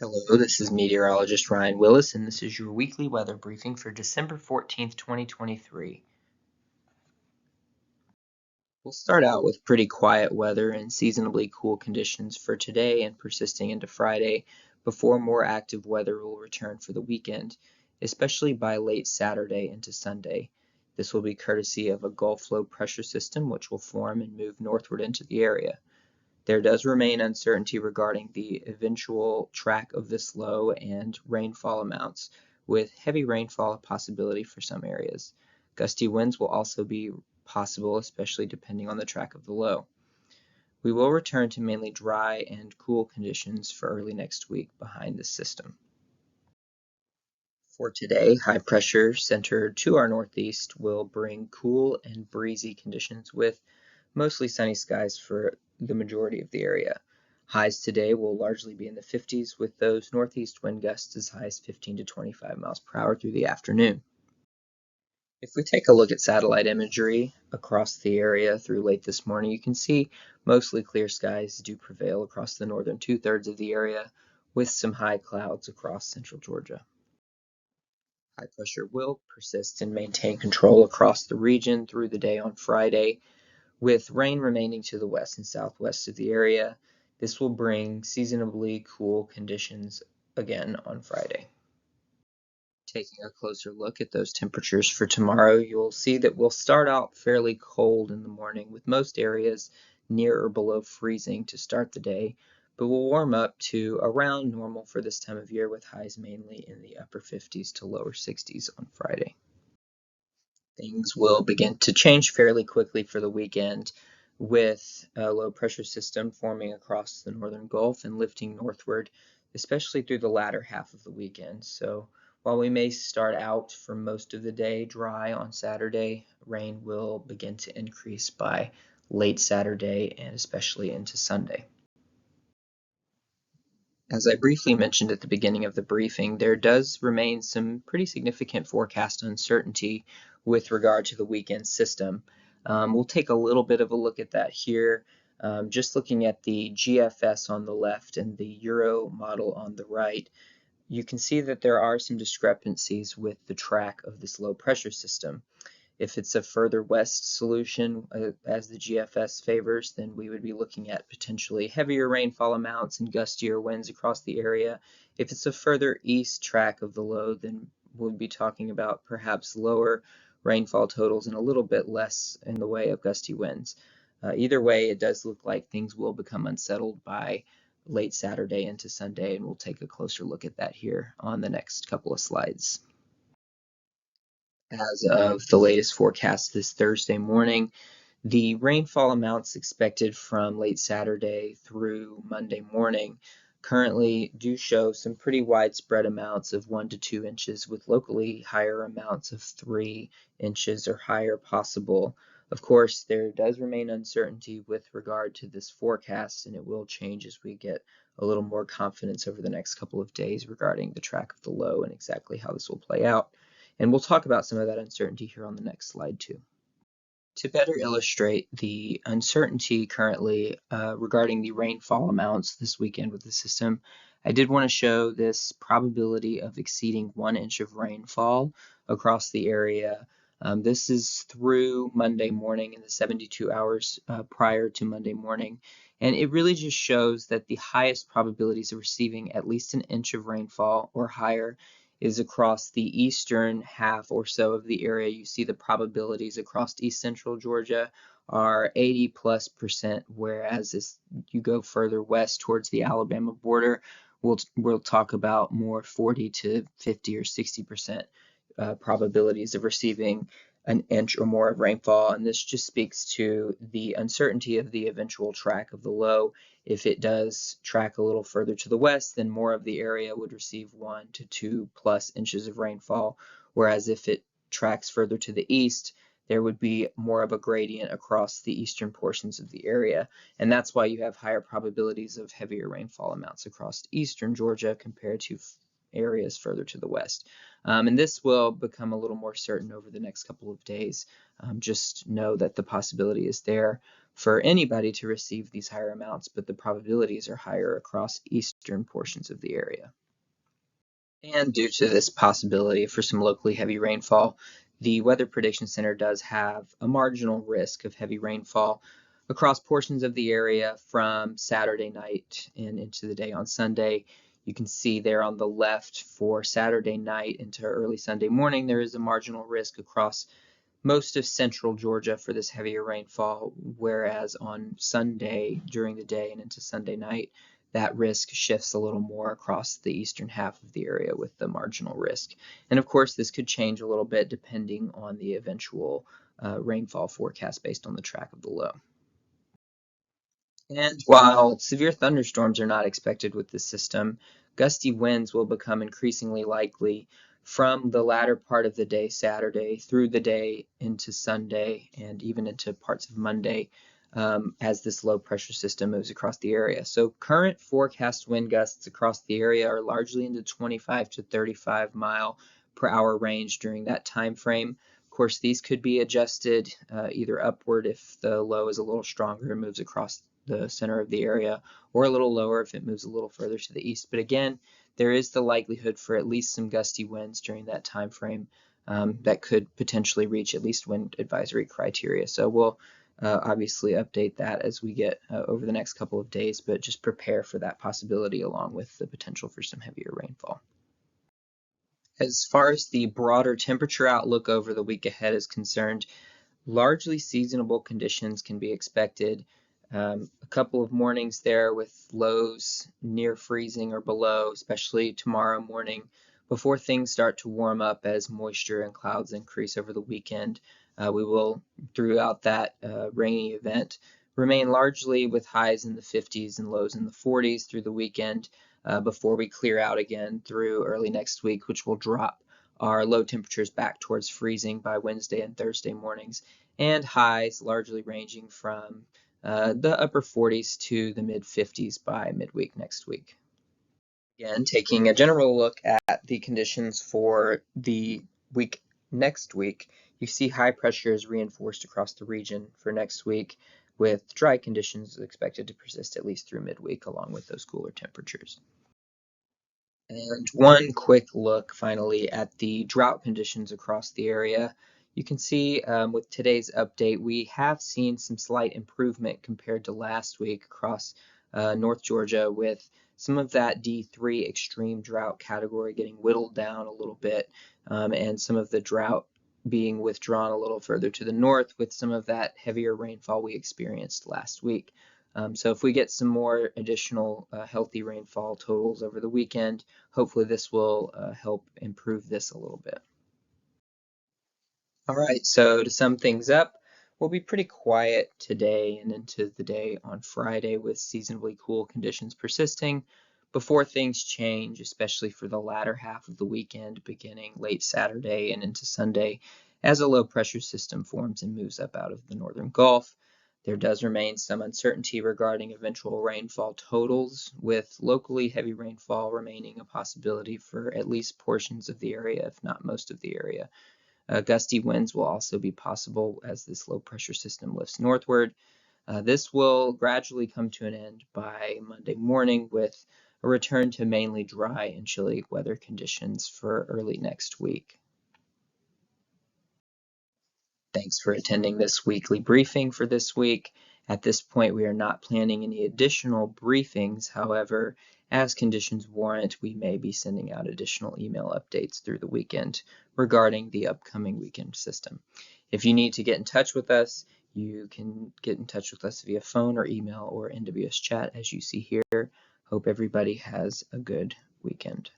Hello, this is meteorologist Ryan Willis, and this is your weekly weather briefing for December 14th, 2023. We'll start out with pretty quiet weather and seasonably cool conditions for today and persisting into Friday before more active weather will return for the weekend, especially by late Saturday into Sunday. This will be courtesy of a Gulf low pressure system which will form and move northward into the area. There does remain uncertainty regarding the eventual track of this low and rainfall amounts, with heavy rainfall a possibility for some areas. Gusty winds will also be possible, especially depending on the track of the low. We will return to mainly dry and cool conditions for early next week behind this system. For today, high pressure centered to our northeast will bring cool and breezy conditions with mostly sunny skies for the majority of the area. Highs today will largely be in the 50s with those northeast wind gusts as high as 15 to 25 miles per hour through the afternoon. If we take a look at satellite imagery across the area through late this morning, you can see mostly clear skies do prevail across the northern two-thirds of the area with some high clouds across central Georgia. High pressure will persist and maintain control across the region through the day on Friday, with rain remaining to the west and southwest of the area. This will bring seasonably cool conditions again on Friday. Taking a closer look at those temperatures for tomorrow, you'll see that we'll start out fairly cold in the morning with most areas near or below freezing to start the day, but we'll warm up to around normal for this time of year with highs mainly in the upper 50s to lower 60s on Friday. Things will begin to change fairly quickly for the weekend with a low pressure system forming across the northern Gulf and lifting northward, especially through the latter half of the weekend. So while we may start out for most of the day dry on Saturday, rain will begin to increase by late Saturday and especially into Sunday. As I briefly mentioned at the beginning of the briefing, there does remain some pretty significant forecast uncertainty with regard to the weekend system. We'll take a little bit of a look at that here, just looking at the GFS on the left and the Euro model on the right. You can see that there are some discrepancies with the track of this low pressure system. If it's a further west solution, as the GFS favors, then we would be looking at potentially heavier rainfall amounts and gustier winds across the area. If it's a further east track of the low, then we'll be talking about perhaps lower rainfall totals and a little bit less in the way of gusty winds. Either way, it does look like things will become unsettled by late Saturday into Sunday, and we'll take a closer look at that here on the next couple of slides. As of the latest forecast this Thursday morning, the rainfall amounts expected from late Saturday through Monday morning currently do show some pretty widespread amounts of 1 to 2 inches with locally higher amounts of 3 inches or higher possible. Of course, there does remain uncertainty with regard to this forecast, and it will change as we get a little more confidence over the next couple of days regarding the track of the low and exactly how this will play out. And we'll talk about some of that uncertainty here on the next slide too. To better illustrate the uncertainty currently regarding the rainfall amounts this weekend with the system, I did want to show this probability of exceeding 1 inch of rainfall across the area. This is through Monday morning in the 72 hours prior to Monday morning. And it really just shows that the highest probabilities of receiving at least an inch of rainfall or higher is across the eastern half or so of the area. You see the probabilities across east central Georgia are 80+%, whereas as you go further west towards the Alabama border, we'll talk about more 40 to 50 or 60% probabilities of receiving an inch or more of rainfall, and this just speaks to the uncertainty of the eventual track of the low. If it does track a little further to the west, then more of the area would receive 1 to 2+ inches of rainfall, whereas if it tracks further to the east, there would be more of a gradient across the eastern portions of the area, and that's why you have higher probabilities of heavier rainfall amounts across eastern Georgia compared to areas further to the west. And this will become a little more certain over the next couple of days. Just know that the possibility is there for anybody to receive these higher amounts, but the probabilities are higher across eastern portions of the area. And due to this possibility for some locally heavy rainfall, the Weather Prediction Center does have a marginal risk of heavy rainfall across portions of the area from Saturday night and into the day on Sunday. You can see there on the left for Saturday night into early Sunday morning, there is a marginal risk across most of central Georgia for this heavier rainfall, whereas on Sunday during the day and into Sunday night, that risk shifts a little more across the eastern half of the area with the marginal risk. And of course, this could change a little bit depending on the eventual rainfall forecast based on the track of the low. And while severe thunderstorms are not expected with this system, gusty winds will become increasingly likely from the latter part of the day Saturday through the day into Sunday and even into parts of Monday as this low pressure system moves across the area. So current forecast wind gusts across the area are largely in the 25 to 35 mile per hour range during that time frame. Of course, these could be adjusted either upward if the low is a little stronger and moves across the center of the area, or a little lower if it moves a little further to the east. But again, there is the likelihood for at least some gusty winds during that time frame that could potentially reach at least wind advisory criteria. So we'll obviously update that as we get over the next couple of days, but just prepare for that possibility along with the potential for some heavier rainfall. As far as the broader temperature outlook over the week ahead is concerned, largely seasonable conditions can be expected. A couple of mornings there with lows near freezing or below, especially tomorrow morning, before things start to warm up as moisture and clouds increase over the weekend. We will, throughout that rainy event, remain largely with highs in the 50s and lows in the 40s through the weekend before we clear out again through early next week, which will drop our low temperatures back towards freezing by Wednesday and Thursday mornings, and highs largely ranging from the upper 40s to the mid 50s by midweek next week. Again, taking a general look at the conditions for the week next week, you see high pressure is reinforced across the region for next week, with dry conditions expected to persist at least through midweek along with those cooler temperatures. And one quick look finally at the drought conditions across the area. You can see with today's update, we have seen some slight improvement compared to last week across North Georgia, with some of that D3 extreme drought category getting whittled down a little bit, and some of the drought being withdrawn a little further to the north with some of that heavier rainfall we experienced last week. So if we get some more additional healthy rainfall totals over the weekend, hopefully this will help improve this a little bit. All right, so to sum things up, we'll be pretty quiet today and into the day on Friday with seasonably cool conditions persisting before things change, especially for the latter half of the weekend, beginning late Saturday and into Sunday, as a low pressure system forms and moves up out of the northern Gulf. There does remain some uncertainty regarding eventual rainfall totals, with locally heavy rainfall remaining a possibility for at least portions of the area, if not most of the area. Gusty winds will also be possible as this low pressure system lifts northward. This will gradually come to an end by Monday morning with a return to mainly dry and chilly weather conditions for early next week. Thanks for attending this weekly briefing for this week. At this point, we are not planning any additional briefings. However, as conditions warrant, we may be sending out additional email updates through the weekend regarding the upcoming weekend system. If you need to get in touch with us, you can get in touch with us via phone or email or NWS chat as you see here. Hope everybody has a good weekend.